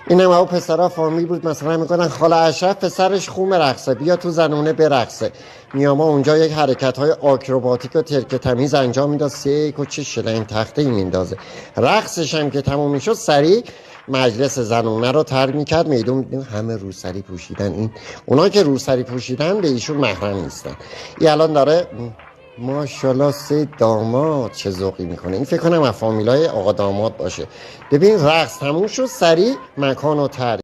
اینم او پسرها فامیل بود مثلا میگن خاله اشرف پسرش خوم رقصه بیا تو زنونه برقصه، میاما اونجا یک حرکت های آکروباتیک و ترک تمیز انجام میداد، سیک و چه شلنگ تخته ای میندازه. رقصش هم که تموم میشد سریع مجلس زنونه رو ترک میکرد میدون، همه روسری پوشیدن. این اونا که روسری پوشیدن به ایشون محرم نیستن. این الان داره ماشاءالله 3 داماد چه ذوقی میکنه. این فکر کنم از فامیلای آقا داماد باشه. ببین رقص تموم شد سریع مکان رو ترک